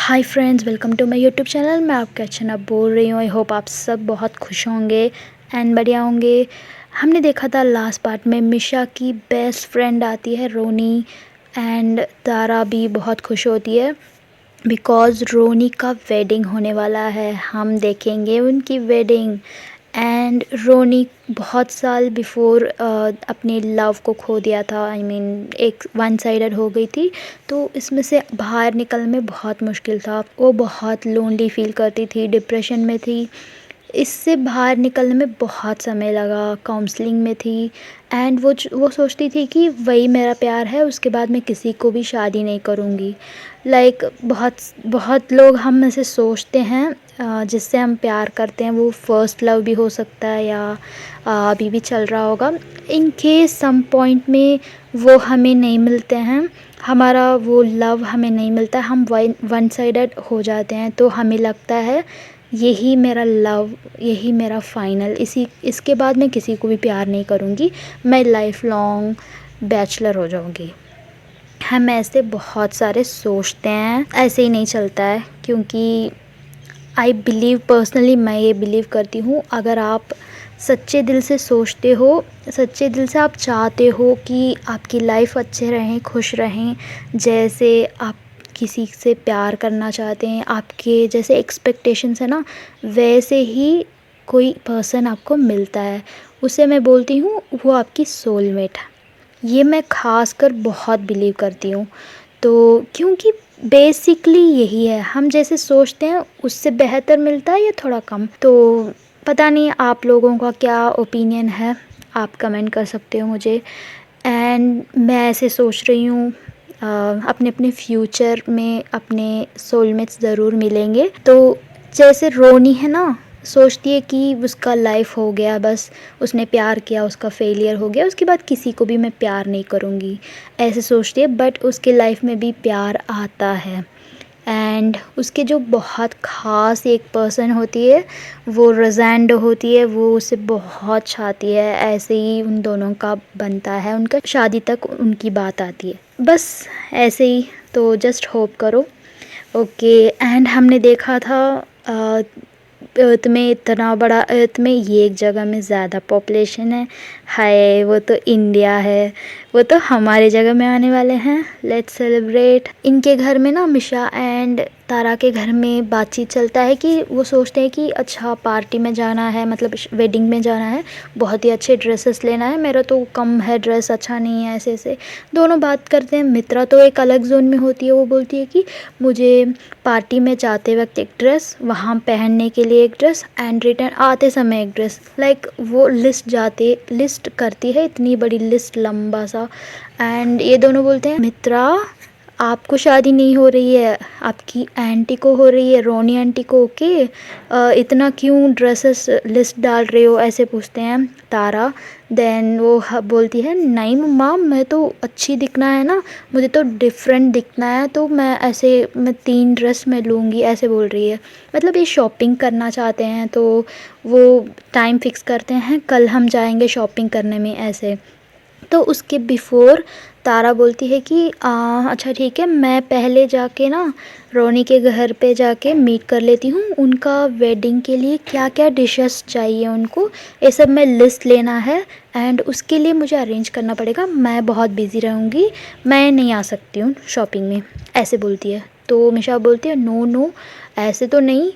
Hi friends, welcome to my YouTube channel. मैं आपका अर्चना बोल रही हूँ। आई होप आप सब बहुत खुश होंगे एंड बढ़िया होंगे। हमने देखा था लास्ट पार्ट में मिशा की बेस्ट फ्रेंड आती है रोनी, एंड तारा भी बहुत खुश होती है बिकॉज़ रोनी का वेडिंग होने वाला है। हम देखेंगे उनकी वेडिंग। एंड रोनी बहुत साल बिफोर अपने लव को खो दिया था। आई मीन एक वन साइडेड हो गई थी, तो इसमें से बाहर निकलने में बहुत मुश्किल था। वो बहुत लोनली फील करती थी, डिप्रेशन में थी। इससे बाहर निकलने में बहुत समय लगा, काउंसलिंग में थी। एंड वो सोचती थी कि वही मेरा प्यार है, उसके बाद मैं किसी को भी शादी नहीं करूँगी। लाइक बहुत बहुत लोग हम ऐसे सोचते हैं, जिससे हम प्यार करते हैं वो फर्स्ट लव भी हो सकता है या अभी भी चल रहा होगा। इन केस सम पॉइंट में वो हमें नहीं मिलते हैं, हमारा वो लव हमें नहीं मिलता, हम वन साइडेड हो जाते हैं, तो हमें लगता है यही मेरा लव, यही मेरा फाइनल, इसके बाद मैं किसी को भी प्यार नहीं करूँगी, मैं लाइफ लॉन्ग बैचलर हो जाऊँगी। हम ऐसे बहुत सारे सोचते हैं, ऐसे ही नहीं चलता है। क्योंकि आई बिलीव पर्सनली, मैं ये बिलीव करती हूँ, अगर आप सच्चे दिल से सोचते हो, सच्चे दिल से आप चाहते हो कि आपकी लाइफ अच्छे रहें, खुश रहें, जैसे आप किसी से प्यार करना चाहते हैं, आपके जैसे एक्सपेक्टेशंस है ना, वैसे ही कोई पर्सन आपको मिलता है, उसे मैं बोलती हूँ वो आपकी सोलमेट है। ये मैं ख़ासकर बहुत बिलीव करती हूँ। तो क्योंकि बेसिकली यही है, हम जैसे सोचते हैं उससे बेहतर मिलता है या थोड़ा कम। तो पता नहीं आप लोगों का क्या ओपिनियन है, आप कमेंट कर सकते हो मुझे। एंड मैं ऐसे सोच रही हूँ अपने अपने फ्यूचर में अपने सोलमेट्स ज़रूर मिलेंगे। तो जैसे रोनी है ना, सोचती है कि उसका लाइफ हो गया, बस उसने प्यार किया, उसका फेलियर हो गया, उसके बाद किसी को भी मैं प्यार नहीं करूँगी, ऐसे सोचती है। बट उसके लाइफ में भी प्यार आता है। एंड उसके जो बहुत ख़ास एक पर्सन होती है वो रोज़ैंडो होती है, वो उसे बहुत चाहती है। ऐसे ही उन दोनों का बनता है, उनका शादी तक उनकी बात आती है, बस ऐसे ही। तो जस्ट होप करो। ओके। एंड हमने देखा था अर्थ में इतना बड़ा, अर्थ में ये एक जगह में ज़्यादा पॉपुलेशन है, हाय वो तो इंडिया है, वो तो हमारे जगह में आने वाले हैं। Let's celebrate. इनके घर में ना, मिशा एंड तारा के घर में बातचीत चलता है कि वो सोचते हैं कि अच्छा पार्टी में जाना है, मतलब वेडिंग में जाना है, बहुत ही अच्छे ड्रेसेस लेना है, मेरा तो कम है ड्रेस, अच्छा नहीं है, ऐसे ऐसे दोनों बात करते हैं। मित्रा तो एक अलग जोन में होती है, वो बोलती है कि मुझे पार्टी में जाते वक्त एक ड्रेस, वहाँ पहनने के लिए एक ड्रेस, एंड रिटर्न आते समय एक ड्रेस। लाइक वो लिस्ट करती है, इतनी बड़ी लिस्ट, लंबा सा। एंड ये दोनों बोलते हैं मित्रा आपको शादी नहीं हो रही है, आपकी आंटी को हो रही है, रोनी आंटी को। ओके, इतना क्यों ड्रेसेस लिस्ट डाल रहे हो, ऐसे पूछते हैं तारा। देन वो बोलती है नहीं मम्मा, मैं तो अच्छी दिखना है ना, मुझे तो डिफरेंट दिखना है, तो मैं 3 ड्रेस में लूँगी, ऐसे बोल रही है। मतलब ये शॉपिंग करना चाहते हैं, तो वो टाइम फिक्स करते हैं कल हम जाएंगे शॉपिंग करने में, ऐसे। तो उसके बिफ़ोर तारा बोलती है कि अच्छा ठीक है, मैं पहले जाके ना रोनी के घर पे जाके मीट कर लेती हूँ, उनका वेडिंग के लिए क्या क्या डिशेस चाहिए उनको, ये सब मैं लिस्ट लेना है, एंड उसके लिए मुझे अरेंज करना पड़ेगा, मैं बहुत बिज़ी रहूँगी, मैं नहीं आ सकती हूँ शॉपिंग में, ऐसे बोलती है। तो मिशा बोलती है नो नो, ऐसे तो नहीं,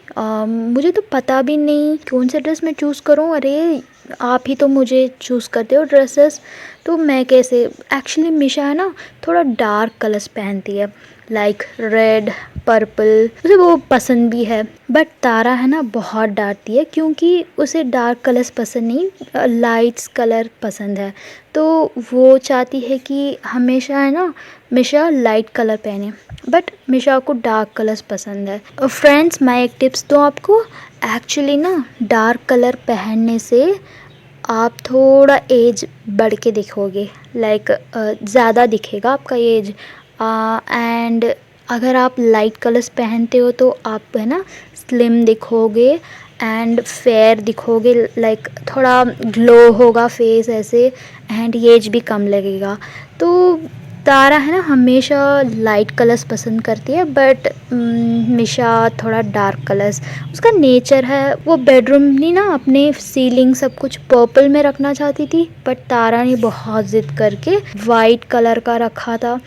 मुझे तो पता भी नहीं कौन सा ड्रेस मैं चूज़ करूँ, अरे आप ही तो मुझे चूज़ करते हो ड्रेसेस, तो मैं कैसे। एक्चुअली मिशा है ना, थोड़ा डार्क कलर्स पहनती है, लाइक रेड, पर्पल, उसे वो पसंद भी है। बट तारा है ना, बहुत डांटती है क्योंकि उसे डार्क कलर्स पसंद नहीं, लाइट्स कलर पसंद है। तो वो चाहती है कि हमेशा है ना मिशा लाइट कलर पहने, बट मिशा को डार्क कलर्स पसंद है। फ्रेंड्स, मैं एक टिप्स दूँ आपको, एक्चुअली ना डार्क कलर पहनने से आप थोड़ा एज बढ़ के दिखोगे, लाइक ज़्यादा दिखेगा आपका एज। एंड अगर आप लाइट कलर्स पहनते हो तो आप है ना स्लिम दिखोगे एंड फेयर दिखोगे, लाइक थोड़ा ग्लो होगा फेस ऐसे, एंड एज भी कम लगेगा। तो तारा है ना हमेशा लाइट कलर्स पसंद करती है, बट मिशा थोड़ा डार्क कलर्स। उसका नेचर है, वो बेडरूम नहीं ना अपने सीलिंग सब कुछ पर्पल में रखना चाहती थी, बट तारा ने बहुत ज़िद करके वाइट कलर का रखा था।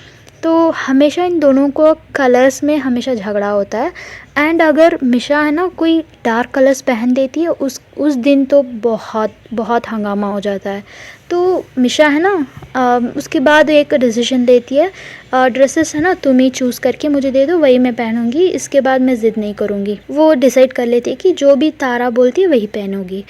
तो हमेशा इन दोनों को कलर्स में हमेशा झगड़ा होता है। एंड अगर मिशा है ना कोई डार्क कलर्स पहन देती है उस दिन तो बहुत बहुत हंगामा हो जाता है। तो मिशा है ना उसके बाद एक डिसीजन लेती है, ड्रेसेस है ना तुम ही चूज़ करके मुझे दे दो, वही मैं पहनूंगी, इसके बाद मैं ज़िद नहीं करूँगी। वो डिसाइड कर लेती है कि जो भी तारा बोलती है वही पहनूंगी।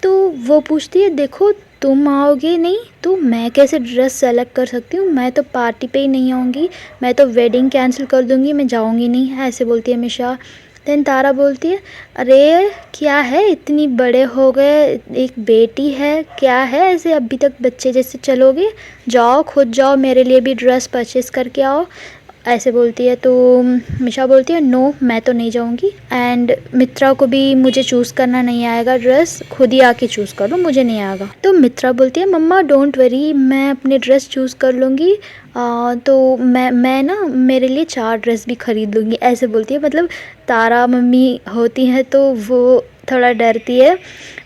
तो वो पूछती है देखो तुम आओगे नहीं तो मैं कैसे ड्रेस सेलेक्ट कर सकती हूँ, मैं तो पार्टी पे ही नहीं आऊँगी, मैं तो वेडिंग कैंसिल कर दूँगी, मैं जाऊँगी नहीं, ऐसे बोलती है मिशा। देन तारा बोलती है अरे क्या है इतनी बड़े हो गए, एक बेटी है, क्या है ऐसे अभी तक बच्चे जैसे चलोगे, जाओ खुद जाओ मेरे लिए भी ड्रेस परचेज़ करके आओ, ऐसे बोलती है। तो मिशा बोलती है नो मैं तो नहीं जाऊँगी, एंड मित्रा को भी मुझे चूज़ करना नहीं आएगा ड्रेस, खुद ही आके चूज़ कर लो, मुझे नहीं आएगा। तो मित्रा बोलती है मम्मा डोंट वरी, मैं अपनी ड्रेस चूज़ कर लूँगी, तो मैं ना मेरे लिए 4 ड्रेस भी ख़रीद लूँगी, ऐसे बोलती है। मतलब तारा मम्मी होती हैं तो वो थोड़ा डरती है,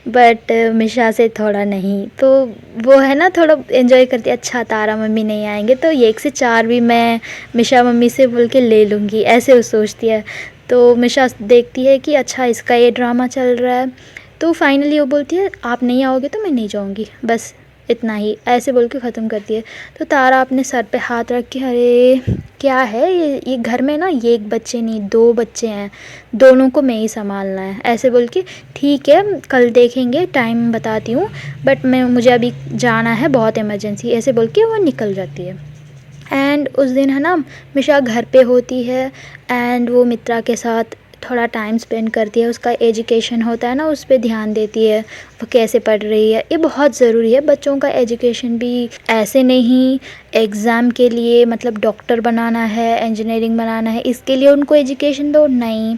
बट मिशा से थोड़ा नहीं, तो वो है ना थोड़ा एंजॉय करती है, अच्छा तारा मम्मी नहीं आएंगे तो ये 1 से 4 भी मैं मिशा मम्मी से बोल के ले लूँगी, ऐसे वो सोचती है। तो मिशा देखती है कि अच्छा इसका ये ड्रामा चल रहा है, तो फाइनली वो बोलती है आप नहीं आओगे तो मैं नहीं जाऊँगी, बस इतना ही, ऐसे बोल के ख़त्म करती है। तो तारा अपने सर पे हाथ रख के अरे क्या है ये घर में ना ये 1 बच्चे नहीं 2 बच्चे हैं, दोनों को मैं ही संभालना है, ऐसे बोल के ठीक है कल देखेंगे, टाइम बताती हूँ, बट मुझे अभी जाना है, बहुत इमरजेंसी, ऐसे बोल के वो निकल जाती है। एंड उस दिन है ना मिशा घर पे होती है एंड वो मित्रा के साथ थोड़ा टाइम स्पेंड करती है, उसका एजुकेशन होता है ना उस पर ध्यान देती है, वो कैसे पढ़ रही है, ये बहुत ज़रूरी है बच्चों का एजुकेशन भी। ऐसे नहीं एग्ज़ाम के लिए मतलब डॉक्टर बनाना है, इंजीनियरिंग बनाना है, इसके लिए उनको एजुकेशन दो, नहीं,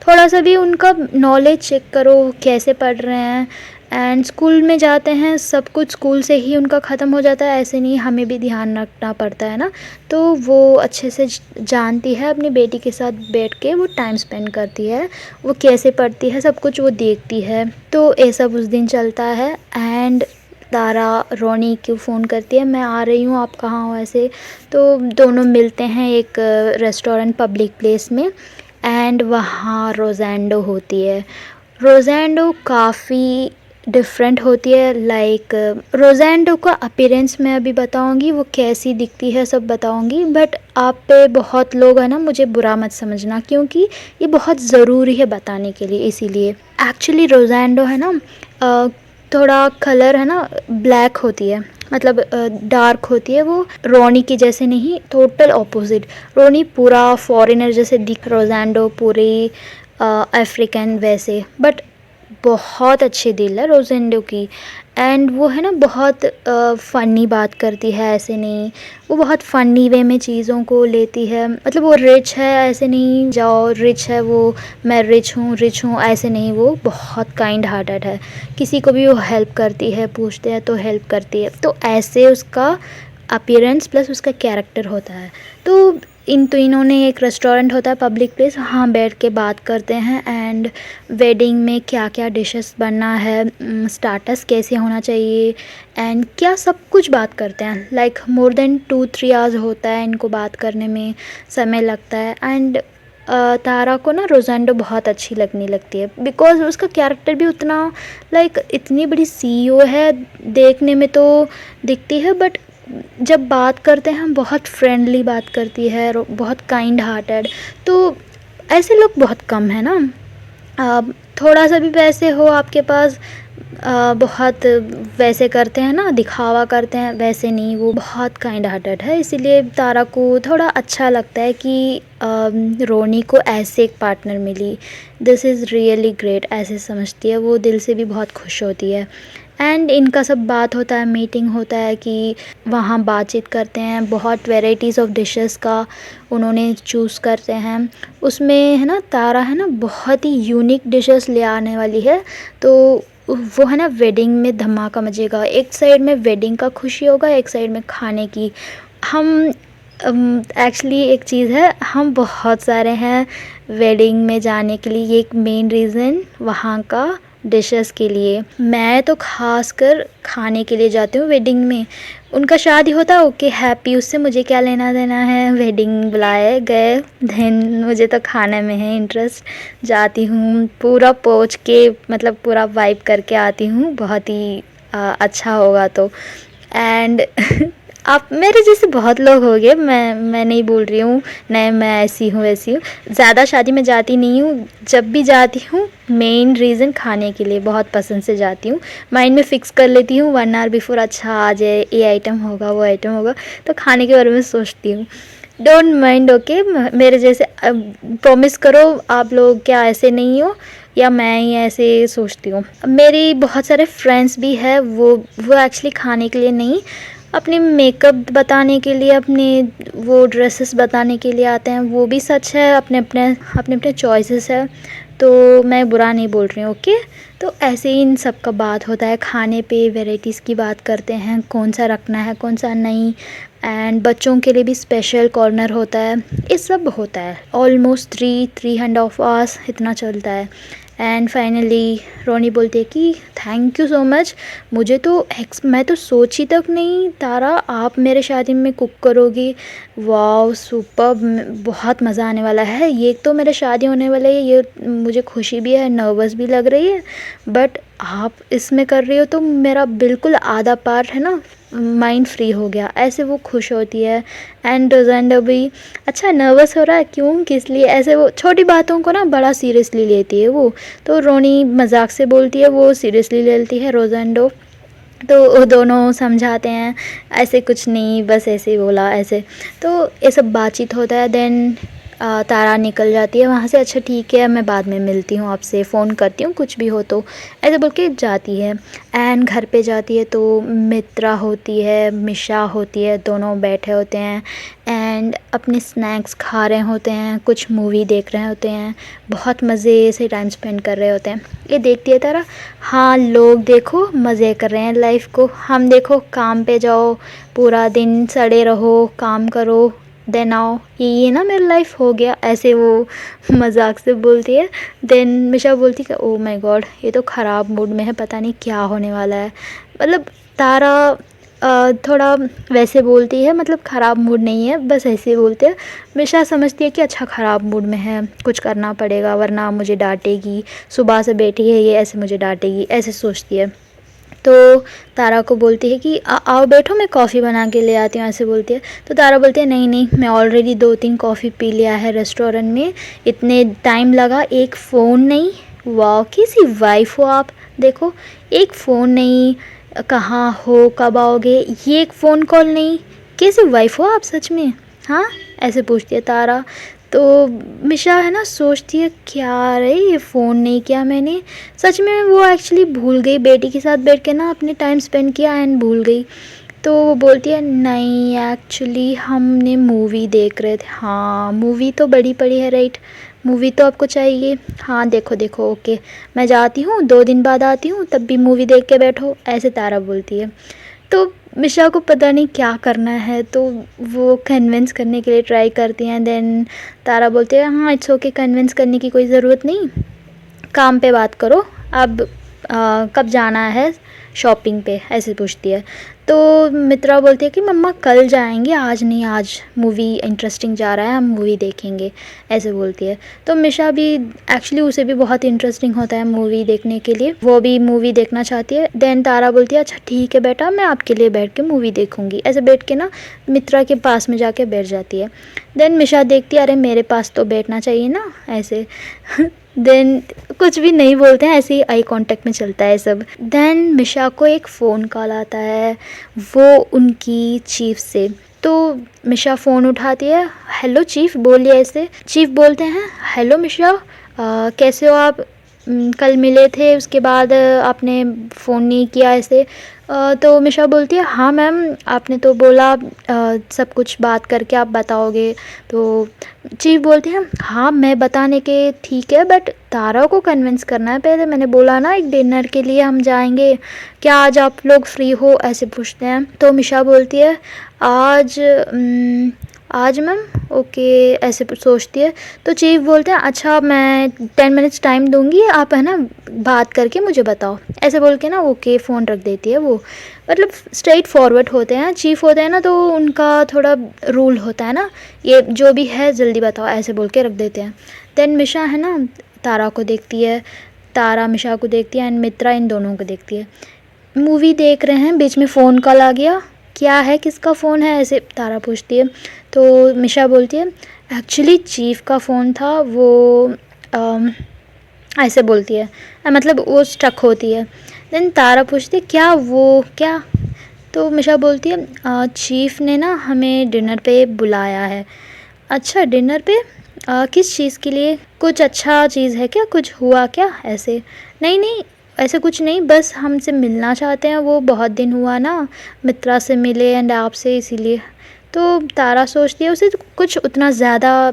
थोड़ा सा भी उनका नॉलेज चेक करो कैसे पढ़ रहे हैं। एंड स्कूल में जाते हैं सब कुछ स्कूल से ही उनका ख़त्म हो जाता है, ऐसे नहीं हमें भी ध्यान रखना पड़ता है ना। तो वो अच्छे से जानती है, अपनी बेटी के साथ बैठ के वो टाइम स्पेंड करती है, वो कैसे पढ़ती है सब कुछ वो देखती है। तो ये सब उस दिन चलता है एंड तारा रोनी को फ़ोन करती है मैं आ रही हूँ आप कहाँ हो ऐसे। तो दोनों मिलते हैं एक रेस्टोरेंट पब्लिक प्लेस में एंड वहाँ रोज़ैंडो होती है। रोज़ैंडो काफ़ी डिफरेंट होती है, लाइक रोज़ैंडो का अपीयरेंस मैं अभी बताऊंगी, वो कैसी दिखती है सब बताऊंगी, बट आप पे बहुत लोग है ना मुझे बुरा मत समझना क्योंकि ये बहुत ज़रूरी है बताने के लिए, इसीलिए। एक्चुअली रोज़ैंडो है ना थोड़ा कलर है ना ब्लैक होती है, मतलब डार्क होती है, वो रोनी की जैसे नहीं, टोटल ऑपोजिट। रोनी पूरा फॉरेनर जैसे दिख, रोज़ैंडो पूरी अफ्रीकन वैसे, बट बहुत अच्छी दिल है रोज़ेंडो की। एंड वो है ना बहुत फ़नी बात करती है, ऐसे नहीं, वो बहुत फ़नी वे में चीज़ों को लेती है, मतलब वो रिच है ऐसे नहीं जाओ रिच है वो, मैं रिच हूँ ऐसे नहीं, वो बहुत काइंड हार्टेड है, किसी को भी वो हेल्प करती है, पूछते हैं तो हेल्प करती है, तो ऐसे उसका अपीयरेंस प्लस उसका कैरेक्टर होता है। तो इन तीनों ने एक रेस्टोरेंट होता है पब्लिक प्लेस, वहाँ बैठ के बात करते हैं एंड वेडिंग में क्या क्या डिशेस बनना है, स्टार्टर्स कैसे होना चाहिए एंड क्या सब कुछ बात करते हैं। लाइक मोर देन 2-3 आवर्स होता है इनको बात करने में, समय लगता है। एंड तारा को ना रोज़ैंडो बहुत अच्छी लगने लगती है बिकॉज उसका कैरेक्टर भी उतना, लाइक इतनी बड़ी सीईओ है देखने में तो दिखती है, बट जब बात करते हैं हम बहुत फ्रेंडली बात करती है, बहुत काइंड हार्टेड। तो ऐसे लोग बहुत कम है ना, थोड़ा सा भी पैसे हो आपके पास बहुत वैसे करते हैं ना, दिखावा करते हैं, वैसे नहीं, वो बहुत काइंड हार्टेड है। इसीलिए तारा को थोड़ा अच्छा लगता है कि रोनी को ऐसे एक पार्टनर मिली, दिस इज़ रियली ग्रेट, ऐसे समझती है वो, दिल से भी बहुत खुश होती है। एंड इनका सब बात होता है, मीटिंग होता है कि वहाँ बातचीत करते हैं, बहुत वेराइटीज़ ऑफ डिशेस का उन्होंने चूज़ करते हैं। उसमें है ना तारा है ना बहुत ही यूनिक डिशेस ले आने वाली है, तो वो है ना वेडिंग में धमाका मचेगा, एक साइड में वेडिंग का खुशी होगा, एक साइड में खाने की। हम एक्चुअली एक चीज़ है, हम बहुत सारे हैं वेडिंग में जाने के लिए, ये एक मेन रीज़न वहाँ का डिशेस के लिए। मैं तो खासकर खाने के लिए जाती हूँ वेडिंग में। उनका शादी होता है, ओके हैप्पी, उससे मुझे क्या लेना देना है, वेडिंग बुलाए गए, देन मुझे तो खाने में है इंटरेस्ट। जाती हूँ पूरा पहुँच के, मतलब पूरा वाइब करके आती हूँ, बहुत ही अच्छा होगा तो। एंड आप मेरे जैसे बहुत लोग होंगे, मैं नहीं बोल रही हूँ नहीं मैं ऐसी हूँ वैसी हूँ। ज़्यादा शादी में जाती नहीं हूँ, जब भी जाती हूँ मेन रीज़न खाने के लिए बहुत पसंद से जाती हूँ। माइंड में फ़िक्स कर लेती हूँ 1 आवर बिफ़ोर, अच्छा आज ये आइटम होगा वो आइटम होगा, तो खाने के बारे में सोचती हूँ। Don't mind, okay. मेरे जैसे प्रॉमिस करो आप लोग क्या ऐसे नहीं हो, या मैं ही ऐसे सोचती हूँ। मेरी बहुत सारे फ्रेंड्स भी हैं, वो एक्चुअली खाने के लिए नहीं, अपने मेकअप बताने के लिए, अपने वो ड्रेसेस बताने के लिए आते हैं। वो भी सच है, अपने अपने चॉइसेस है, तो मैं बुरा नहीं बोल रही हूँ, ओके। तो ऐसे ही इन सब का बात होता है, खाने पे वैरायटीज़ की बात करते हैं, कौन सा रखना है कौन सा नहीं। एंड बच्चों के लिए भी स्पेशल कॉर्नर होता है, ये सब होता है। ऑलमोस्ट 3.5 आवर्स इतना चलता है। एंड फाइनली रोनी बोलती है कि थैंक यू सो मच, मुझे तो मैं तो सोची तक नहीं तारा आप मेरे शादी में कुक करोगी। वाओ सुपर्ब, बहुत मज़ा आने वाला है। ये तो मेरे शादी होने वाले है, ये मुझे खुशी भी है, नर्वस भी लग रही है, बट आप इसमें कर रही हो तो मेरा बिल्कुल आधा पार्ट है ना, माइंड फ्री हो गया, ऐसे वो खुश होती है। एंड रोज़ेंडो भी, अच्छा नर्वस हो रहा है क्यों, किस लिए, ऐसे वो छोटी बातों को ना बड़ा सीरियसली लेती है वो। तो रोनी मजाक से बोलती है, वो सीरियसली ले लेती है रोज़ेंडो। तो वो दोनों समझाते हैं ऐसे कुछ नहीं, बस ऐसे ही बोला ऐसे। तो ये सब बातचीत होता है। देन तारा निकल जाती है वहाँ से, अच्छा ठीक है मैं बाद में मिलती हूँ आपसे, फ़ोन करती हूँ कुछ भी हो तो, ऐसे बोल के जाती है। एंड घर पे जाती है तो मित्रा होती है, मिशा होती है, दोनों बैठे होते हैं एंड अपने स्नैक्स खा रहे होते हैं, कुछ मूवी देख रहे होते हैं, बहुत मज़े से टाइम स्पेंड कर रहे होते हैं। ये देखती है तारा, हाँ लोग देखो मज़े कर रहे हैं लाइफ को, हम देखो काम पे जाओ, पूरा दिन सड़े रहो, काम करो, देन आओ, ये ना मेरा लाइफ हो गया, ऐसे वो मजाक से बोलती है। देन मिशा बोलती है ओ माय गॉड ये तो ख़राब मूड में है, पता नहीं क्या होने वाला है। मतलब तारा थोड़ा वैसे बोलती है, मतलब ख़राब मूड नहीं है, बस ऐसे बोलते हैं। मिशा समझती है कि अच्छा ख़राब मूड में है, कुछ करना पड़ेगा वरना मुझे डांटेगी, सुबह से बैठी है ये ऐसे मुझे डांटेगी, ऐसे सोचती है। तो तारा को बोलती है कि आओ बैठो मैं कॉफ़ी बना के ले आती हूँ, ऐसे बोलती है। तो तारा बोलती है नहीं नहीं मैं ऑलरेडी 2-3 कॉफ़ी पी लिया है रेस्टोरेंट में, इतने टाइम लगा, एक फ़ोन नहीं। वाह कैसी वाइफ हो आप, देखो एक फ़ोन नहीं, कहाँ हो कब आओगे, ये एक फ़ोन कॉल नहीं, कैसी वाइफ हो आप सच में, हाँ ऐसे पूछती है तारा। तो मिशा है ना सोचती है क्या रे ये फ़ोन नहीं किया मैंने, सच में वो एक्चुअली भूल गई, बेटी के साथ बैठ के ना अपने टाइम स्पेंड किया एंड भूल गई। तो वो बोलती है नहीं एक्चुअली हमने मूवी देख रहे थे, हाँ मूवी तो बड़ी पड़ी है राइट, मूवी तो आपको चाहिए, हाँ देखो देखो ओके मैं जाती हूँ 2 दिन बाद आती हूँ, तब भी मूवी देख के बैठो, ऐसे तारा बोलती है। तो मिशा को पता नहीं क्या करना है, तो वो कन्विंस करने के लिए ट्राई करती हैं। देन तारा बोलती है हाँ इट्स ओके, कन्विंस करने की कोई ज़रूरत नहीं, काम पे बात करो, अब कब जाना है शॉपिंग पे, ऐसे पूछती है। तो मित्रा बोलती है कि मम्मा कल जाएंगे आज नहीं, आज मूवी इंटरेस्टिंग जा रहा है हम मूवी देखेंगे, ऐसे बोलती है। तो मिशा भी एक्चुअली उसे भी बहुत इंटरेस्टिंग होता है मूवी देखने के लिए, वो भी मूवी देखना चाहती है। देन तारा बोलती है अच्छा ठीक है बेटा मैं आपके लिए बैठ के मूवी देखूंगी, ऐसे बैठ के ना मित्रा के पास में जाके बैठ जाती है। देन मिशा देखती है अरे मेरे पास तो बैठना चाहिए ना, ऐसे देन कुछ भी नहीं बोलते हैं, ऐसे ही आई कांटेक्ट में चलता है सब। देन मिशा को एक फ़ोन कॉल आता है, वो उनकी चीफ से। तो मिशा फ़ोन उठाती है, हेलो चीफ बोलिए, ऐसे चीफ बोलते हैं हेलो मिशा कैसे हो आप, कल मिले थे उसके बाद आपने फ़ोन नहीं किया, ऐसे। तो मिशा बोलती है हाँ मैम आपने तो बोला सब कुछ बात करके आप बताओगे। तो चीफ बोलती हैं हाँ मैं बताने के ठीक है, बट तारा को कन्विंस करना है पहले, मैंने बोला ना एक डिनर के लिए हम जाएंगे, क्या आज आप लोग फ्री हो, ऐसे पूछते हैं। तो मिशा बोलती है आज आज मैम, ओके, ऐसे सोचती है। तो चीफ बोलते हैं अच्छा मैं 10 मिनट्स टाइम दूंगी, आप है ना बात करके मुझे बताओ, ऐसे बोल के ना ओके फ़ोन रख देती है वो। मतलब स्ट्रेट फॉरवर्ड होते हैं, चीफ होते हैं ना, तो उनका थोड़ा रूल होता है ना, ये जो भी है जल्दी बताओ ऐसे बोल के रख देते हैं। देन मिशा है ना तारा को देखती है, तारा मिशा को देखती है एंड मित्रा इन दोनों को देखती है। मूवी देख रहे हैं, बीच में फ़ोन कॉल आ गया, क्या है किसका फ़ोन है ऐसे तारा पूछती है। तो मिशा बोलती है एक्चुअली चीफ का फ़ोन था वो, अम, ऐसे बोलती है, मतलब वो स्टक होती है। देन तारा पूछती है क्या वो क्या। तो मिशा बोलती है चीफ ने ना हमें डिनर पे बुलाया है। अच्छा डिनर पे, किस चीज़ के लिए, कुछ अच्छा चीज़ है क्या, कुछ हुआ क्या ऐसे। नहीं नहीं, ऐसे कुछ नहीं, बस हमसे मिलना चाहते हैं, वो बहुत दिन हुआ ना मित्रा से मिले एंड आपसे, इसीलिए। तो तारा सोचती है, उसे तो कुछ उतना ज़्यादा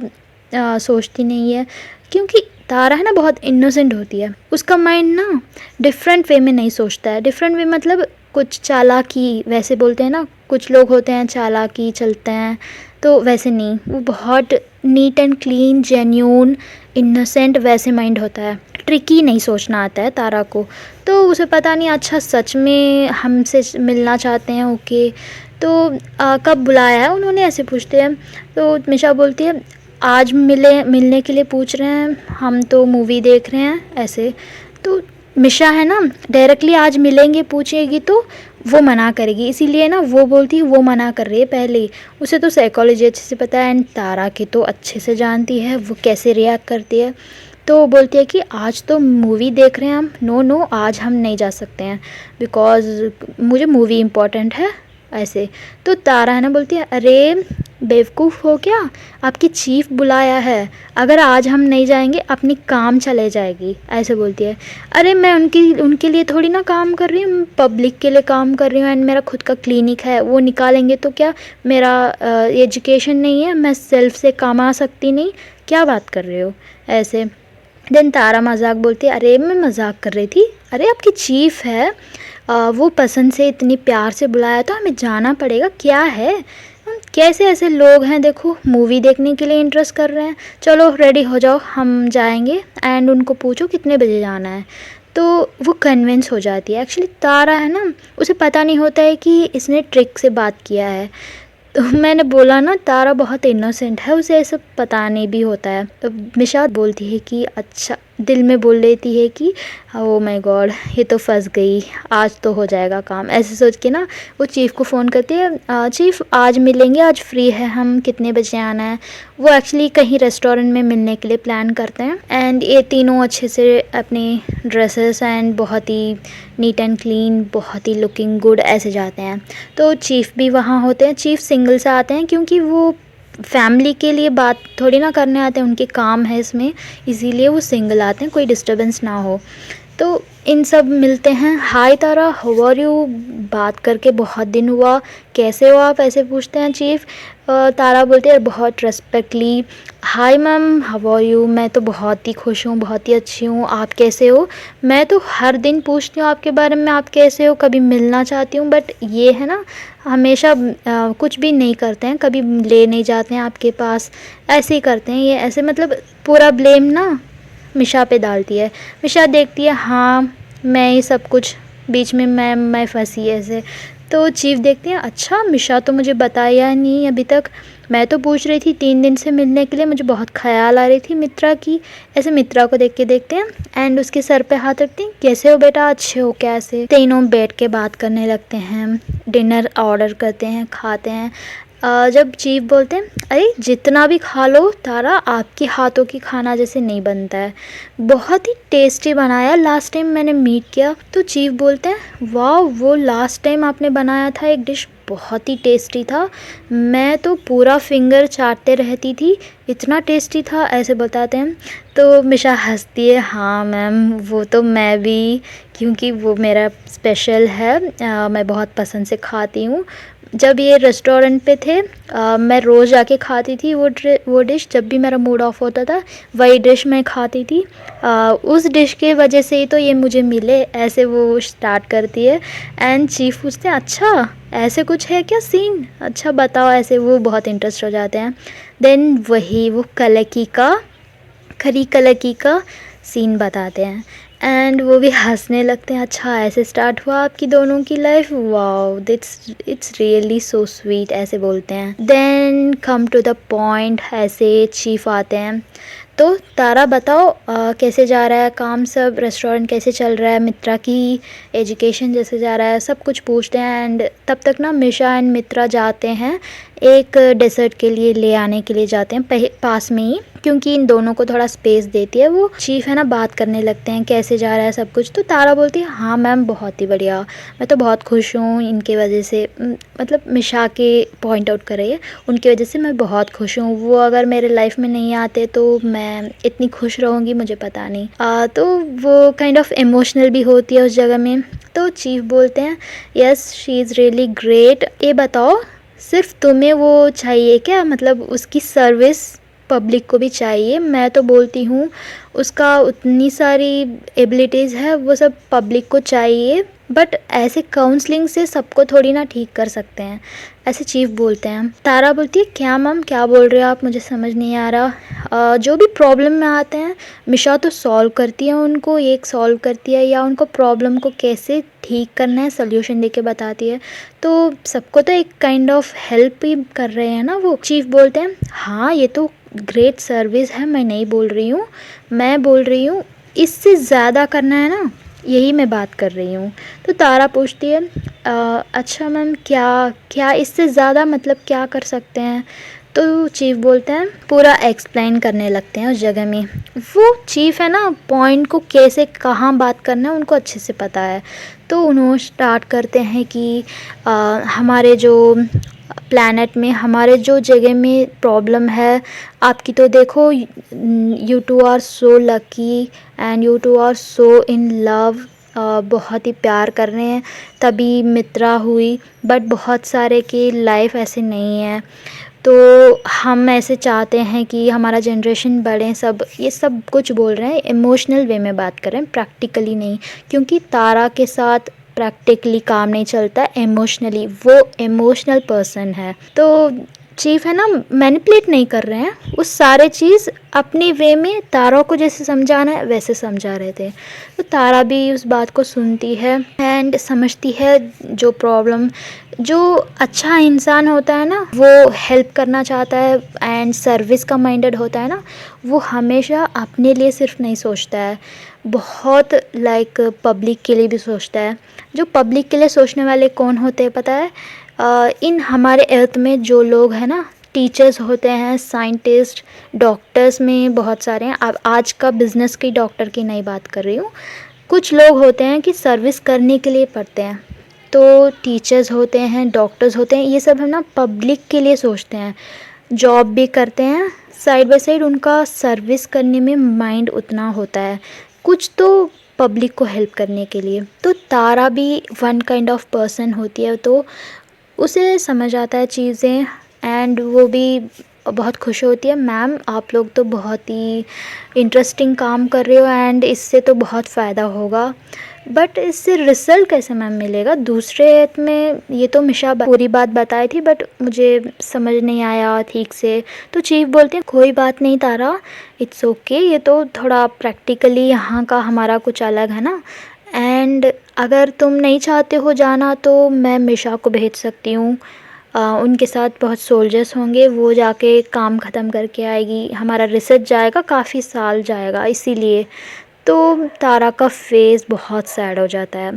सोचती नहीं है, क्योंकि तारा है ना बहुत इनोसेंट होती है, उसका माइंड ना डिफरेंट वे में नहीं सोचता है। डिफरेंट वे मतलब कुछ चालाकी, वैसे बोलते हैं ना कुछ लोग होते हैं चालाकी चलते हैं, तो वैसे नहीं, वो बहुत neat and clean, genuine, innocent वैसे माइंड होता है। ट्रिकी नहीं सोचना आता है तारा को। तो उसे पता नहीं अच्छा सच में हमसे मिलना चाहते हैं, ओके। तो कब बुलाया है उन्होंने ऐसे पूछते हैं। तो मिशा बोलती है आज मिलने के लिए पूछ रहे हैं, हम तो मूवी देख रहे हैं ऐसे। तो मिशा है ना डायरेक्टली आज मिलेंगे पूछेगी तो वो मना करेगी, इसीलिए ना वो बोलती है वो मना कर रही है पहले ही। उसे तो साइकोलॉजी अच्छे से पता है एंड तारा की तो अच्छे से जानती है वो कैसे रिएक्ट करती है। तो बोलती है कि आज तो मूवी देख रहे हैं हम, नो नो आज हम नहीं जा सकते हैं बिकॉज़ मुझे मूवी इम्पोर्टेंट है ऐसे। तो तारा है ना बोलती है अरे बेवकूफ़ हो क्या, आपकी चीफ बुलाया है, अगर आज हम नहीं जाएंगे अपनी काम चले जाएगी ऐसे बोलती है। अरे मैं उनके लिए थोड़ी ना काम कर रही हूँ, पब्लिक के लिए काम कर रही हूँ एंड मेरा खुद का क्लिनिक है, वो निकालेंगे तो क्या, मेरा एजुकेशन नहीं है, मैं सेल्फ से कमा सकती नहीं, क्या बात कर रहे हो ऐसे। देन तारा मजाक बोलती है अरे मैं मजाक कर रही थी, अरे आपकी चीफ है, वो पसंद से इतनी प्यार से बुलाया तो हमें जाना पड़ेगा, क्या है। कैसे ऐसे लोग हैं, देखो मूवी देखने के लिए इंटरेस्ट कर रहे हैं, चलो रेडी हो जाओ हम जाएंगे एंड उनको पूछो कितने बजे जाना है। तो वो कन्विंस हो जाती है। एक्चुअली तारा है ना उसे पता नहीं होता है कि इसने ट्रिक से बात किया है। तो मैंने बोला ना तारा बहुत इनोसेंट है, उसे ऐसा पता नहीं भी होता है। तो मिशा बोलती है कि अच्छा, दिल में बोल लेती है कि ओ माय गॉड ये तो फंस गई, आज तो हो जाएगा काम, ऐसे सोच के ना वो चीफ़ को फ़ोन करती है चीफ़ आज मिलेंगे, आज फ्री है हम, कितने बजे आना है। वो एक्चुअली कहीं रेस्टोरेंट में मिलने के लिए प्लान करते हैं एंड ये तीनों अच्छे से अपनी ड्रेसेस एंड बहुत ही नीट एंड क्लीन, बहुत ही लुकिंग गुड ऐसे जाते हैं। तो चीफ़ भी वहाँ होते हैं, चीफ़ सिंगल से आते हैं क्योंकि वो फैमिली के लिए बात थोड़ी ना करने आते हैं, उनके काम है इसमें, इसीलिए वो सिंगल आते हैं कोई डिस्टरबेंस ना हो। तो इन सब मिलते हैं, हाय तारा हाउ आर यू, बात करके बहुत दिन हुआ, कैसे हो आप ऐसे पूछते हैं चीफ़। तारा बोलते हैं बहुत respectfully hi ma'am how are you, मैं तो बहुत ही खुश हूँ, बहुत ही अच्छी हूँ, आप कैसे हो। मैं तो हर दिन पूछती हूँ आपके बारे में, आप कैसे हो, कभी मिलना चाहती हूँ, बट ये है ना हमेशा कुछ भी नहीं करते हैं, कभी ले नहीं जाते हैं आपके पास, ऐसे ही करते हैं ये ऐसे, मतलब पूरा ब्लेम ना मिशा पे डालती है। मिशा देखती है हाँ मैं ही सब कुछ, बीच में मैं फंसी ऐसे। तो चीफ़ देखती है अच्छा मिशा तो मुझे बताया नहीं अभी तक, मैं तो पूछ रही थी 3 दिन से मिलने के लिए, मुझे बहुत ख्याल आ रही थी मित्रा की। ऐसे मित्रा को देख के देखते हैं एंड उसके सर पे हाथ रखते हैं, कैसे हो बेटा, अच्छे हो कैसे। तीनों बैठ के बात करने लगते हैं, डिनर ऑर्डर करते हैं, खाते हैं। जब चीफ बोलते हैं अरे जितना भी खा लो तारा, आपके हाथों की खाना जैसे नहीं बनता है, बहुत ही टेस्टी बनाया, लास्ट टाइम मैंने मीट किया। तो चीफ बोलते हैं वाह वो लास्ट टाइम आपने बनाया था एक डिश बहुत ही टेस्टी था, मैं तो पूरा फिंगर चाटते रहती थी, इतना टेस्टी था ऐसे बताते हैं। तो मिशा हंसती है हाँ मैम वो तो मैं भी, क्योंकि वो मेरा स्पेशल है, मैं बहुत पसंद से खाती हूँ, जब ये रेस्टोरेंट पे थे मैं रोज़ जाके खाती थी वो डिश। जब भी मेरा मूड ऑफ होता था वही डिश मैं खाती थी। उस डिश के वजह से ही तो ये मुझे मिले, ऐसे वो स्टार्ट करती है। एंड चीफ पूछते हैं अच्छा ऐसे कुछ है क्या सीन, अच्छा बताओ, ऐसे वो बहुत इंटरेस्ट हो जाते हैं। देन वही वो कलकी का खरी कलकी का सीन बताते हैं एंड वो भी हंसने लगते हैं। अच्छा ऐसे स्टार्ट हुआ आपकी दोनों की life, wow that's it's really so sweet, ऐसे बोलते हैं। Then come to the point, ऐसे चीफ आते हैं। तो तारा बताओ कैसे जा रहा है काम, सब रेस्टोरेंट कैसे चल रहा है, मित्रा की एजुकेशन जैसे जा रहा है, सब कुछ पूछते हैं। एंड तब तक ना मिशा एंड मित्रा जाते हैं एक डेजर्ट के लिए ले आने के लिए जाते हैं पास में ही, क्योंकि इन दोनों को थोड़ा स्पेस देती है वो। चीफ है ना बात करने लगते हैं कैसे जा रहा है सब कुछ। तो तारा बोलती है हाँ मैम बहुत ही बढ़िया, मैं तो बहुत खुश हूँ इनके वजह से, मतलब मिशा के पॉइंट आउट कर रही है, उनकी वजह से मैं बहुत खुश हूँ, वो अगर मेरे लाइफ में नहीं आते तो मैं इतनी खुश रहूँगी मुझे पता नहीं। तो वो काइंड ऑफ इमोशनल भी होती है उस जगह में। तो चीफ बोलते हैं yes she is really great, ये बताओ सिर्फ तुम्हें वो चाहिए क्या, मतलब उसकी सर्विस पब्लिक को भी चाहिए। मैं तो बोलती हूँ उसका उतनी सारी एबिलिटीज़ है, वो सब पब्लिक को चाहिए, बट ऐसे काउंसलिंग से सबको थोड़ी ना ठीक कर सकते हैं, ऐसे चीफ बोलते हैं। तारा बोलती है क्या मैम क्या बोल रहे हो आप, मुझे समझ नहीं आ रहा। जो भी प्रॉब्लम में आते हैं मिशा तो सॉल्व करती है, उनको एक सॉल्व करती है या उनको प्रॉब्लम को कैसे ठीक करना है सल्यूशन देके बताती है। तो सबको तो एक काइंड ऑफ हेल्प ही कर रहे हैं ना वो। चीफ बोलते हैं हाँ ये तो ग्रेट सर्विस है, मैं नहीं बोल रही हूँ, मैं बोल रही हूँ इससे ज़्यादा करना है ना, यही मैं बात कर रही हूँ। तो तारा पूछती है अच्छा मैम क्या क्या इससे ज़्यादा मतलब क्या कर सकते हैं। तो चीफ बोलते हैं पूरा एक्सप्लेन करने लगते हैं उस जगह में। वो चीफ है ना पॉइंट को कैसे कहाँ बात करना है उनको अच्छे से पता है। तो उन्होंने स्टार्ट करते हैं कि हमारे जो प्लैनेट में हमारे जो जगह में प्रॉब्लम है, आपकी तो देखो you two are so lucky and you two are so in love, बहुत ही प्यार कर रहे हैं तभी मित्रा हुई, बट बहुत सारे की लाइफ ऐसे नहीं है। तो हम ऐसे चाहते हैं कि हमारा जनरेशन बढ़े, सब ये सब कुछ बोल रहे हैं, इमोशनल वे में बात कर रहे हैं, प्रैक्टिकली नहीं, क्योंकि तारा के साथ प्रैक्टिकली काम नहीं चलता, इमोशनली वो इमोशनल पर्सन है। तो चीफ है ना मैनिपुलेट नहीं कर रहे हैं, वो सारे चीज़ अपनी वे में तारा को जैसे समझाना है वैसे समझा रहे थे। तो तारा भी उस बात को सुनती है एंड समझती है जो प्रॉब्लम, जो अच्छा इंसान होता है ना वो हेल्प करना चाहता है एंड सर्विस का माइंडेड होता है ना, वो हमेशा अपने लिए सिर्फ नहीं सोचता है, बहुत लाइक पब्लिक के लिए भी सोचता है। जो पब्लिक के लिए सोचने वाले कौन होते हैं पता है, इन हमारे अर्थ में जो लोग हैं ना, टीचर्स होते हैं, साइंटिस्ट, डॉक्टर्स में बहुत सारे हैं। अब आज का बिज़नेस की डॉक्टर की नहीं बात कर रही हूँ, कुछ लोग होते हैं कि सर्विस करने के लिए पढ़ते हैं। तो टीचर्स होते हैं, डॉक्टर्स होते हैं, ये सब है ना पब्लिक के लिए सोचते हैं, जॉब भी करते हैं साइड बाय साइड, उनका सर्विस करने में माइंड उतना होता है, कुछ तो पब्लिक को हेल्प करने के लिए। तो तारा भी वन काइंड ऑफ पर्सन होती है, तो उसे समझ आता है चीज़ें एंड वो भी बहुत खुश होती है। मैम आप लोग तो बहुत ही इंटरेस्टिंग काम कर रहे हो एंड इससे तो बहुत फ़ायदा होगा, बट इससे रिज़ल्ट कैसे मैम मिलेगा दूसरे एथ में, ये तो मिशा पूरी बात बताई थी बट मुझे समझ नहीं आया ठीक से। तो चीफ बोलते हैं कोई बात नहीं तारा, इट्स ओके, ये तो थोड़ा प्रैक्टिकली यहाँ का हमारा कुछ अलग है ना, एंड अगर तुम नहीं चाहते हो जाना तो मैं मिशा को भेज सकती हूँ, उनके साथ बहुत सोल्जर्स होंगे, वो जाके काम ख़त्म करके आएगी, हमारा रिसर्च जाएगा काफ़ी साल जाएगा इसीलिए। तो तारा का फेस बहुत सैड हो जाता है,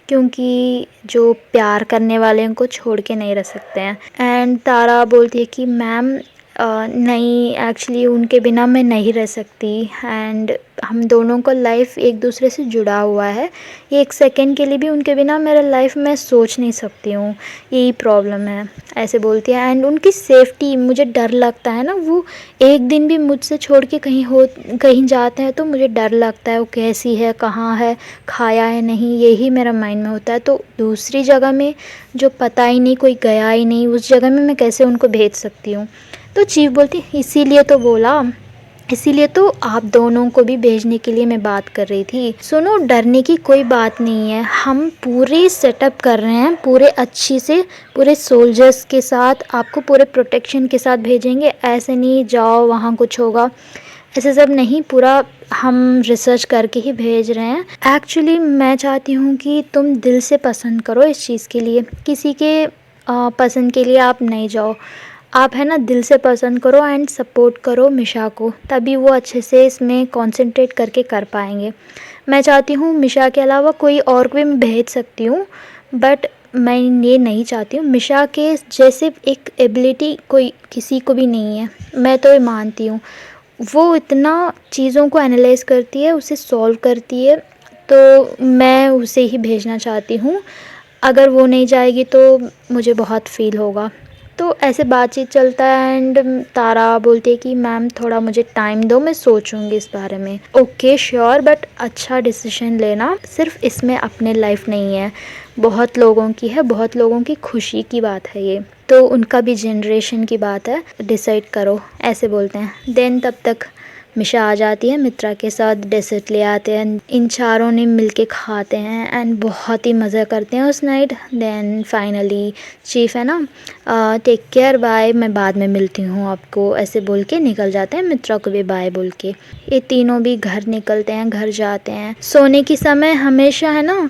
क्योंकि जो प्यार करने वाले उनको छोड़ के नहीं रह सकते हैं। एंड तारा बोलती है कि मैम नहीं, एक्चुअली उनके बिना मैं नहीं रह सकती एंड हम दोनों का लाइफ एक दूसरे से जुड़ा हुआ है। एक सेकंड के लिए भी उनके बिना मेरा लाइफ मैं सोच नहीं सकती हूँ, यही प्रॉब्लम है, ऐसे बोलती है। एंड उनकी सेफ्टी, मुझे डर लगता है ना, वो एक दिन भी मुझसे छोड़ के कहीं जाते हैं तो मुझे डर लगता है वो कैसी है, कहाँ है, खाया है नहीं, यही मेरा माइंड में होता है। तो दूसरी जगह में जो पता ही नहीं, कोई गया ही नहीं, उस जगह में मैं कैसे उनको भेज सकती हूँ। तो चीफ बोलती इसीलिए तो आप दोनों को भी भेजने के लिए मैं बात कर रही थी। सुनो, डरने की कोई बात नहीं है, हम पूरे सेटअप कर रहे हैं, पूरे अच्छी से, पूरे सोल्जर्स के साथ आपको पूरे प्रोटेक्शन के साथ भेजेंगे। ऐसे नहीं जाओ वहाँ कुछ होगा, ऐसे सब नहीं, पूरा हम रिसर्च करके ही भेज रहे हैं। एक्चुअली मैं चाहती हूँ कि तुम दिल से पसंद करो इस चीज़ के लिए, किसी के पसंद के लिए आप नहीं जाओ, आप है ना दिल से पसंद करो एंड सपोर्ट करो मिशा को, तभी वो अच्छे से इसमें कंसंट्रेट करके कर पाएंगे। मैं चाहती हूँ मिशा के अलावा कोई और को भी मैं भेज सकती हूँ, बट मैं ये नहीं चाहती हूँ, मिशा के जैसे एक एबिलिटी कोई किसी को भी नहीं है, मैं तो ये मानती हूँ। वो इतना चीज़ों को एनालाइज करती है, उसे सॉल्व करती है, तो मैं उसे ही भेजना चाहती हूँ। अगर वो नहीं जाएगी तो मुझे बहुत फ़ील होगा। तो ऐसे बातचीत चलता है एंड तारा बोलती है कि मैम थोड़ा मुझे टाइम दो, मैं सोचूंगी इस बारे में। ओके श्योर, बट अच्छा डिसीजन लेना, सिर्फ इसमें अपने लाइफ नहीं है, बहुत लोगों की है, बहुत लोगों की खुशी की बात है ये, तो उनका भी जनरेशन की बात है, डिसाइड करो, ऐसे बोलते हैं। देन तब तक मिशा आ जाती है, मित्रा के साथ डेजर्ट ले आते हैं, इन चारों ने मिलके खाते हैं एंड बहुत ही मज़ा करते हैं उस नाइट। देन फाइनली चीफ है ना, टेक केयर, बाय, मैं बाद में मिलती हूँ आपको, ऐसे बोल के निकल जाते हैं, मित्रा को भी बाय बोल के। ये तीनों भी घर निकलते हैं, घर जाते हैं। सोने की समय हमेशा है ना,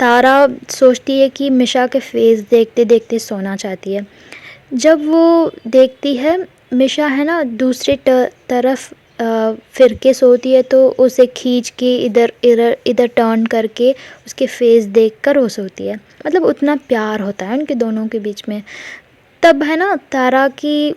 तारा सोचती है कि मिशा के फेस देखते देखते सोना चाहती है। जब वो देखती है मिशा है ना दूसरी तरफ फिर के सोती है, तो उसे खींच के इधर इधर इधर टर्न करके उसके फेस देखकर वो सोती है। मतलब उतना प्यार होता है उनके दोनों के बीच में। तब है ना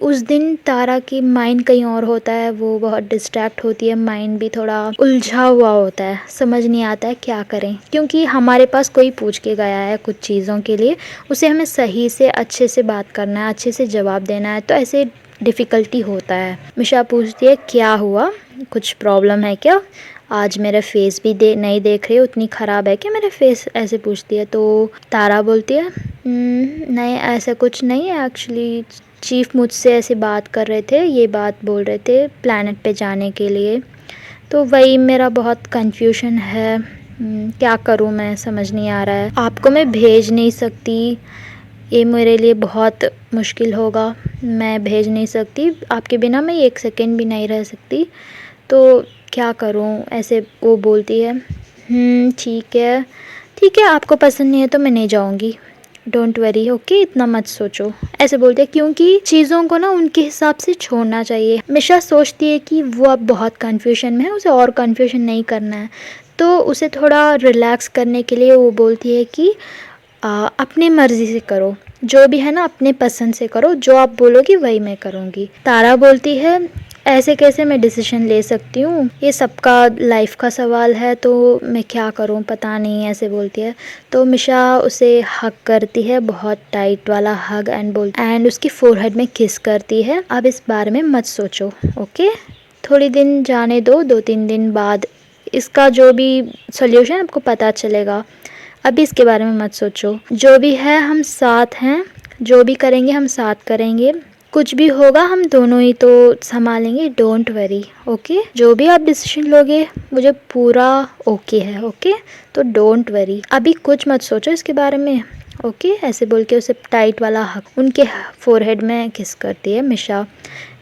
उस दिन तारा की माइंड कहीं और होता है, वो बहुत डिस्ट्रैक्ट होती है, माइंड भी थोड़ा उलझा हुआ होता है, समझ नहीं आता है क्या करें, क्योंकि हमारे पास कोई पूछ के गया है कुछ चीज़ों के लिए, उसे हमें सही से अच्छे से बात करना है, अच्छे से जवाब देना है, तो ऐसे डिफ़िकल्टी होता है। मिशा पूछती है क्या हुआ, कुछ प्रॉब्लम है क्या, आज मेरा फेस भी नहीं देख रही, उतनी ख़राब है क्या मेरा फेस, ऐसे पूछती है। तो तारा बोलती है नहीं ऐसा कुछ नहीं है, एक्चुअली चीफ मुझसे ऐसे बात कर रहे थे, ये बात बोल रहे थे प्लैनेट पे जाने के लिए, तो वही मेरा बहुत कंफ्यूजन है, क्या करूँ मैं समझ नहीं आ रहा है, आपको मैं भेज नहीं सकती, ये मेरे लिए बहुत मुश्किल होगा, मैं भेज नहीं सकती, आपके बिना मैं एक सेकंड भी नहीं रह सकती, तो क्या करूं, ऐसे वो बोलती है। ठीक है आपको पसंद नहीं है तो मैं नहीं जाऊंगी, डोंट वरी, ओके, इतना मत सोचो, ऐसे बोलते हैं, क्योंकि चीज़ों को ना उनके हिसाब से छोड़ना चाहिए। मिशा सोचती है कि वो अब बहुत कन्फ्यूजन में है, उसे और कन्फ्यूजन नहीं करना है, तो उसे थोड़ा रिलैक्स करने के लिए वो बोलती है कि अपनी मर्ज़ी से करो, जो भी है ना अपने पसंद से करो, जो आप बोलोगी वही मैं करूँगी। तारा बोलती है ऐसे कैसे मैं डिसीजन ले सकती हूँ, ये सबका लाइफ का सवाल है, तो मैं क्या करूँ पता नहीं, ऐसे बोलती है। तो मिशा उसे हग करती है, बहुत टाइट वाला हग, एंड उसकी फोरहेड में किस करती है। अब इस बारे में मत सोचो, ओके, थोड़ी दिन जाने दो, 2-3 दिन बाद इसका जो भी सोल्यूशन आपको पता चलेगा, अभी इसके बारे में मत सोचो, जो भी है हम साथ हैं, जो भी करेंगे हम साथ करेंगे, कुछ भी होगा हम दोनों ही तो संभालेंगे, डोंट वरी, ओके, जो भी आप डिसीजन लोगे मुझे पूरा ओके है, ओके, तो डोंट वरी, अभी कुछ मत सोचो इसके बारे में, ओके, ऐसे बोल के उसे टाइट वाला हक उनके फोरहेड में किस करती है मिशा।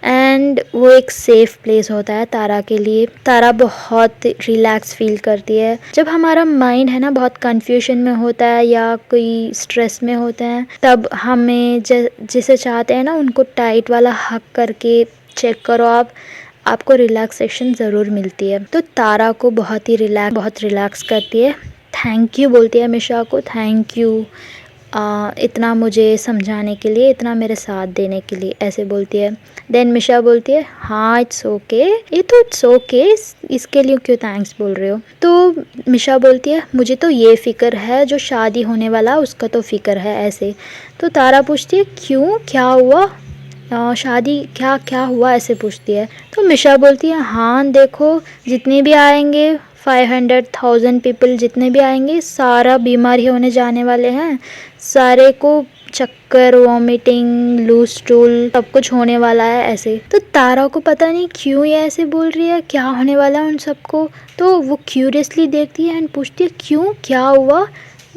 एंड वो एक सेफ़ प्लेस होता है तारा के लिए, तारा बहुत रिलैक्स फील करती है। जब हमारा माइंड है ना बहुत कन्फ्यूजन में होता है या कोई स्ट्रेस में होते हैं, तब हमें जिसे चाहते हैं ना उनको टाइट वाला हक करके चेक करो, आपको रिलैक्सेशन ज़रूर मिलती है। तो तारा को बहुत रिलैक्स करती है, थैंक यू बोलती है मिशा को, थैंक यू, इतना मुझे समझाने के लिए, इतना मेरे साथ देने के लिए, ऐसे बोलती है। देन मिशा बोलती है हाँ इट्स ओके, ये तो इट्स ओके, इसके लिए क्यों थैंक्स बोल रहे हो। तो मिशा बोलती है मुझे तो ये फ़िक्र है, जो शादी होने वाला उसका तो फ़िक्र है ऐसे। तो तारा पूछती है क्यों, क्या हुआ, शादी क्या क्या हुआ, ऐसे पूछती है। तो मिशा बोलती है हाँ देखो, जितने भी आएंगे 500,000 पीपल जितने भी आएंगे, सारा बीमार ही होने जाने वाले हैं, सारे को चक्कर, वॉमिटिंग, लूज स्टूल सब कुछ होने वाला है ऐसे। तो तारा को पता नहीं क्यों ये ऐसे बोल रही है, क्या होने वाला है उन सबको। तो वो क्यूरियसली देखती है एंड पूछती है क्यों, क्या हुआ,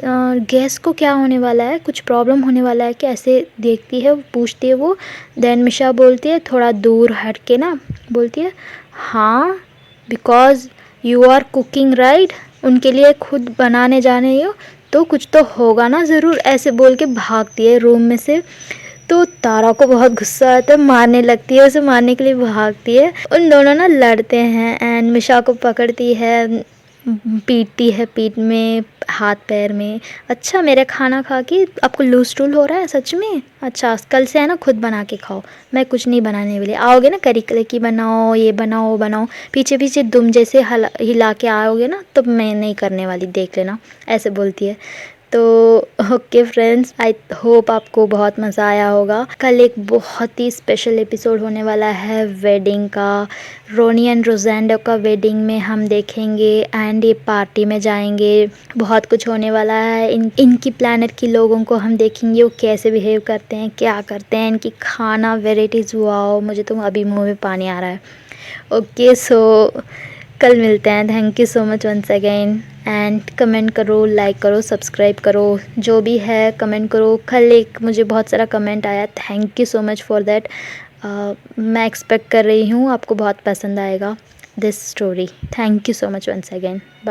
गैस को क्या होने वाला है, कुछ प्रॉब्लम होने वाला है क्या, ऐसे देखती है, पूछती है वो। देन मिशा बोलती है थोड़ा दूर हट के ना, बोलती है हाँ because you are cooking right, उनके लिए खुद बनाने जा रही हो तो कुछ तो होगा ना ज़रूर, ऐसे बोल के भागती है रूम में से। तो तारा को बहुत गुस्सा आता है, मारने लगती है, उसे मारने के लिए भागती है। उन दोनों ना लड़ते हैं एंड मिशा को पकड़ती है, पीटती है, पीठ में, हाथ पैर में। अच्छा मेरे खाना खा के आपको लूज स्टूल हो रहा है सच में, अच्छा कल से है ना खुद बना के खाओ, मैं कुछ नहीं बनाने वाली। आओगे ना करी की बनाओ, ये बनाओ वो बनाओ, पीछे पीछे दुम जैसे हिला के आओगे ना तो मैं नहीं करने वाली, देख लेना, ऐसे बोलती है। तो ओके फ्रेंड्स, आई होप आपको बहुत मज़ा आया होगा। कल एक बहुत ही स्पेशल एपिसोड होने वाला है वेडिंग का, रोनी एंड रोजेंडो का वेडिंग में हम देखेंगे एंड ये पार्टी में जाएंगे, बहुत कुछ होने वाला है। इनकी प्लानट के लोगों को हम देखेंगे, वो कैसे बिहेव करते हैं, क्या करते हैं, इनकी खाना वेराइटीज़, वाओ मुझे तो अभी मुँह में पानी आ रहा है। ओके सो कल मिलते हैं, thank you so much once again and comment करो, लाइक करो, सब्सक्राइब करो, जो भी है कमेंट करो। कल एक मुझे बहुत सारा कमेंट आया, thank you so much for that. मैं एक्सपेक्ट कर रही हूँ आपको बहुत पसंद आएगा this story. Thank you so much once again, bye.